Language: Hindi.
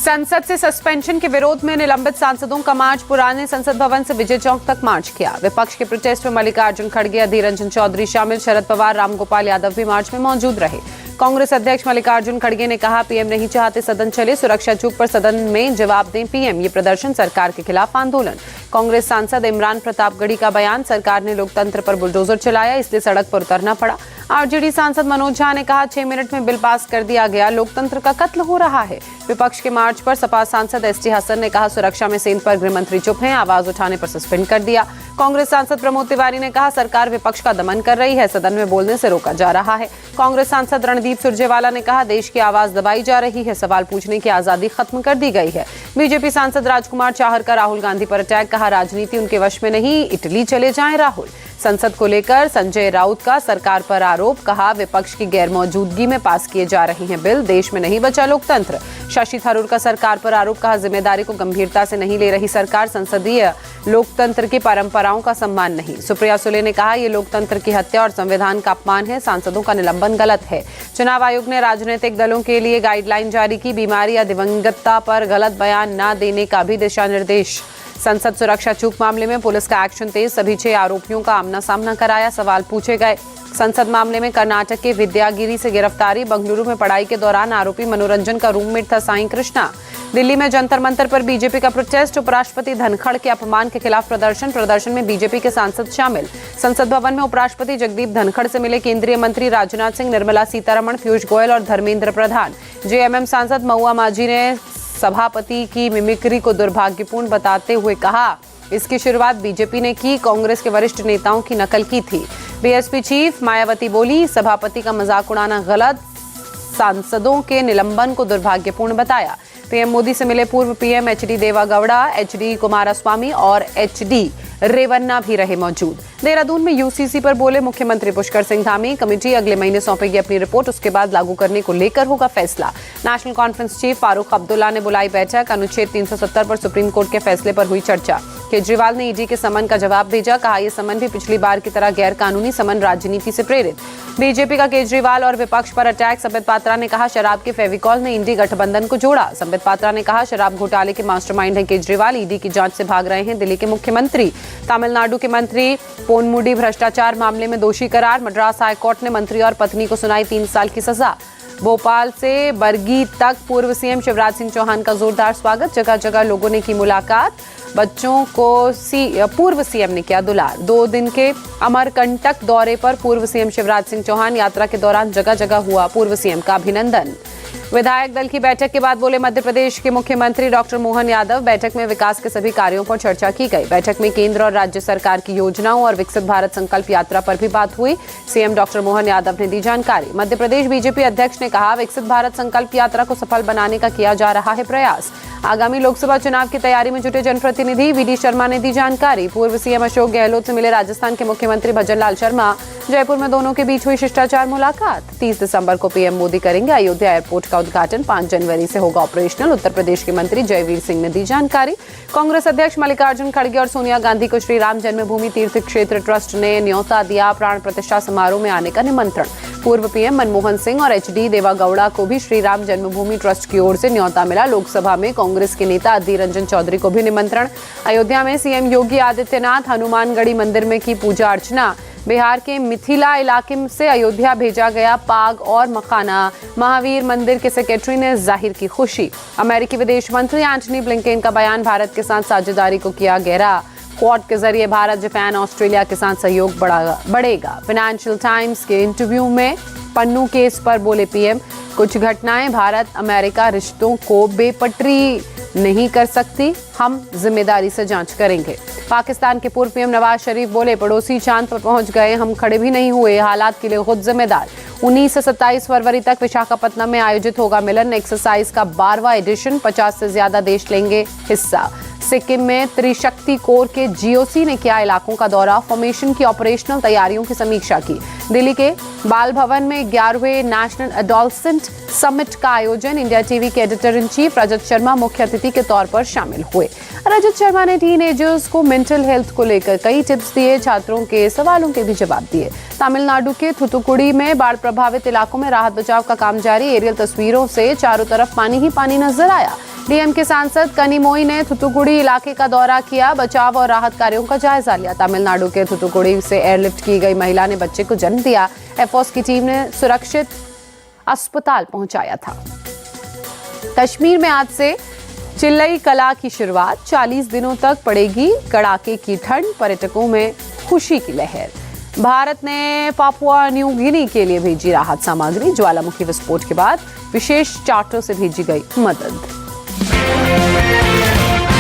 संसद से सस्पेंशन के विरोध में निलंबित सांसदों का मार्च पुराने संसद भवन से विजय चौक तक मार्च किया। विपक्ष के प्रोटेस्ट में मल्लिकार्जुन खड़गे, अधीर रंजन चौधरी शामिल, शरद पवार, रामगोपाल यादव भी मार्च में मौजूद रहे। कांग्रेस अध्यक्ष मल्लिकार्जुन खड़गे ने कहा, पीएम नहीं चाहते सदन चले, सुरक्षा चूक पर सदन में जवाब दें पीएम। ये प्रदर्शन सरकार के खिलाफ आंदोलन। कांग्रेस सांसद इमरान प्रतापगढ़ी का बयान, सरकार ने लोकतंत्र पर बुलडोजर चलाया इसलिए सड़क पर उतरना पड़ा। आरजेडी सांसद मनोज झा ने कहा, 6 मिनट में बिल पास कर दिया गया, लोकतंत्र का कत्ल हो रहा है। विपक्ष के मार्च पर सपा सांसद एसटी हसन ने कहा, सुरक्षा में सेंध पर गृह मंत्री चुप हैं, आवाज उठाने पर सस्पेंड कर दिया। कांग्रेस सांसद प्रमोद तिवारी ने कहा, सरकार विपक्ष का दमन कर रही है, सदन में बोलने से रोका जा रहा है। कांग्रेस सांसद रणदीप सुरजेवाला ने कहा, देश की आवाज दबाई जा रही है, सवाल पूछने की आजादी खत्म कर दी गई है। बीजेपी सांसद राजकुमार चाहर का राहुल गांधी पर अटैक, कहा राजनीति उनके वश में नहीं, इटली चले जाएं राहुल। संसद को लेकर संजय राउत का सरकार पर आरोप, कहा विपक्ष की गैर मौजूदगी में पास किए जा रहे हैं बिल, देश में नहीं बचा लोकतंत्र। शशि थरूर का सरकार पर आरोप, कहा जिम्मेदारी को गंभीरता से नहीं ले रही सरकार, संसदीय लोकतंत्र की परंपराओं का सम्मान नहीं। सुप्रिया सुले ने कहा, ये लोकतंत्र की हत्या और संविधान का अपमान है, सांसदों का निलंबन गलत है। चुनाव आयोग ने राजनीतिक दलों के लिए गाइडलाइन जारी की, बीमारी या दिवंगतता पर गलत बयान न देने का भी दिशा निर्देश। संसद सुरक्षा चूक मामले में पुलिस का एक्शन तेज, सभी 6 आरोपियों का आमना सामना कराया, सवाल पूछे गए। संसद मामले में कर्नाटक के विद्यागिरी से गिरफ्तारी, बंगलुरु में पढ़ाई के दौरान आरोपी मनोरंजन का रूममेट था साईं कृष्णा। दिल्ली में जंतर मंतर पर बीजेपी का प्रोटेस्ट, उपराष्ट्रपति धनखड़ के अपमान के खिलाफ प्रदर्शन में बीजेपी के सांसद शामिल। संसद भवन में उपराष्ट्रपति जगदीप धनखड़ से मिले केंद्रीय मंत्री राजनाथ सिंह, निर्मला सीतारमण, पीयूष गोयल और धर्मेंद्र प्रधान। जेएमएम सांसद महुआ माझी ने सभापति की मिमिक्री को दुर्भाग्यपूर्ण बताते हुए कहा, इसकी शुरुआत बीजेपी ने की, कांग्रेस के वरिष्ठ नेताओं की नकल की थी। बीएसपी चीफ मायावती बोली, सभापति का मजाक उड़ाना गलत, सांसदों के निलंबन को दुर्भाग्यपूर्ण बताया। पीएम मोदी से मिले पूर्व पीएम एचडी देवागौड़ा, एचडी कुमारस्वामी और एचडी रेवन्ना भी रहे मौजूद। देहरादून में यूसीसी पर बोले मुख्यमंत्री पुष्कर सिंह धामी, कमेटी अगले महीने सौंपेगी अपनी रिपोर्ट, उसके बाद लागू करने को लेकर होगा फैसला। National conference chief Farooq Abdullah ने बुलाई बैठक, अनुच्छेद 370 पर सुप्रीम कोर्ट के फैसले पर हुई चर्चा। केजरीवाल ने ईडी के समन का जवाब भेजा, कहा यह समन भी पिछली बार की तरह गैर कानूनी समन, राजनीति से प्रेरित। बीजेपी का केजरीवाल और विपक्ष पर अटैक, संबित पात्रा ने कहा शराब के फेविकॉल ने इंडी गठबंधन को जोड़ा। संबित पात्रा ने कहा शराब घोटाले के मास्टरमाइंड है केजरीवाल, ईडी की जांच से भाग रहे हैं दिल्ली के मुख्यमंत्री। तमिलनाडु के मंत्री पोनमुडी भ्रष्टाचार मामले में दोषी करार, मद्रास हाईकोर्ट ने मंत्री और पत्नी को सुनाई 3 साल की सजा। भोपाल से बरगी तक पूर्व सीएम शिवराज सिंह चौहान का जोरदार स्वागत, जगह जगह लोगों ने की मुलाकात, बच्चों को पूर्व सीएम ने किया दुलार। 2 दिन के अमरकंटक दौरे पर पूर्व सीएम शिवराज सिंह चौहान, यात्रा के दौरान जगह जगह हुआ पूर्व सीएम का अभिनंदन। विधायक दल की बैठक के बाद बोले मध्य प्रदेश के मुख्यमंत्री डॉक्टर मोहन यादव, बैठक में विकास के सभी कार्यों पर चर्चा की गई। बैठक में केंद्र और राज्य सरकार की योजनाओं और विकसित भारत संकल्प यात्रा पर भी बात हुई। सीएम डॉक्टर मोहन यादव ने दी जानकारी। मध्य प्रदेश बीजेपी अध्यक्ष ने कहा, विकसित भारत संकल्प यात्रा को सफल बनाने का किया जा रहा है प्रयास। आगामी लोकसभा चुनाव की तैयारी में जुटे जनप्रतिनिधि वीडी शर्मा ने दी जानकारी। पूर्व सीएम अशोक गहलोत से मिले राजस्थान के मुख्यमंत्री भजनलाल शर्मा, जयपुर में दोनों के बीच हुई शिष्टाचार मुलाकात। 30 दिसंबर को पीएम मोदी करेंगे अयोध्या एयरपोर्ट का उद्घाटन, 5 जनवरी से होगा ऑपरेशनल। उत्तर प्रदेश के मंत्री जयवीर सिंह ने दी जानकारी। कांग्रेस अध्यक्ष मल्लिकार्जुन खड़गे और सोनिया गांधी को श्री राम जन्मभूमि तीर्थ क्षेत्र ट्रस्ट ने न्योता दिया, प्राण प्रतिष्ठा समारोह में आने का निमंत्रण। पूर्व पीएम मनमोहन सिंह और एचडी देवागौड़ा को भी श्री राम जन्मभूमि ट्रस्ट की ओर से न्योता मिला। लोकसभा में कांग्रेस के नेता अधीर रंजन चौधरी को भी निमंत्रण। अयोध्या में सीएम योगी आदित्यनाथ, हनुमानगढ़ी मंदिर में की पूजा अर्चना। बिहार के मिथिला इलाके से अयोध्या भेजा गया पाग और मखाना, महावीर मंदिर के सेक्रेटरी ने जाहिर की खुशी। अमेरिकी विदेश मंत्री एंटनी ब्लिंकेन का बयान, भारत के साथ साझेदारी को किया गहरा। क्वाड के जरिए भारत, जापान, ऑस्ट्रेलिया के साथ सहयोग बढ़ेगा। फाइनेंशियल टाइम्स के इंटरव्यू में पन्नू केस पर बोले पीएम, कुछ घटनाएं भारत अमेरिका रिश्तों को बेपटरी नहीं कर सकती, हम जिम्मेदारी से जांच करेंगे। पाकिस्तान के पूर्व पीएम नवाज शरीफ बोले, पड़ोसी चांद पर पहुंच गए, हम खड़े भी नहीं हुए, हालात के लिए खुद जिम्मेदार। 19 से 27 फरवरी तक विशाखापट्टनम में आयोजित होगा मिलन एक्सरसाइज का 12वां एडिशन, 50 से ज्यादा देश लेंगे हिस्सा। सिक्किम में त्रिशक्ति कोर के जीओसी ने किया इलाकों का दौरा, फॉर्मेशन की ऑपरेशनल तैयारियों की समीक्षा की। दिल्ली के बाल भवन में 11वें नेशनल एडोलसेंट समिट का आयोजन, इंडिया टीवी के editor in chief Rajat Sharma मुख्य अतिथि के तौर पर शामिल हुए। रजत शर्मा ने टीनेजर्स को मेंटल हेल्थ को लेकर कई टिप्स दिए, छात्रों के सवालों के भी जवाब दिए। तमिलनाडु के थुथुकुडी में बाढ़ प्रभावित इलाकों में राहत बचाव का काम जारी, एरियल तस्वीरों से चारों तरफ पानी ही पानी नजर आया। डीएम के सांसद कनिमोई ने थुथुकुड़ी इलाके का दौरा किया, बचाव और राहत कार्यों का जायजा लिया। तमिलनाडु के थुथुकुड़ी से एयरलिफ्ट की गई महिला ने बच्चे को जन्म दिया। एफओस की टीम ने सुरक्षित अस्पताल पहुंचाया था। कश्मीर में आज से चिल्लई कला की शुरुआत, 40 दिनों तक पड़ेगी कड़ाके की ठंड, पर्यटकों में खुशी की लहर। भारत ने पापुआ न्यू गिनी के लिए भेजी राहत सामग्री, ज्वालामुखी विस्फोट के बाद विशेष चार्टर से भेजी गई मदद।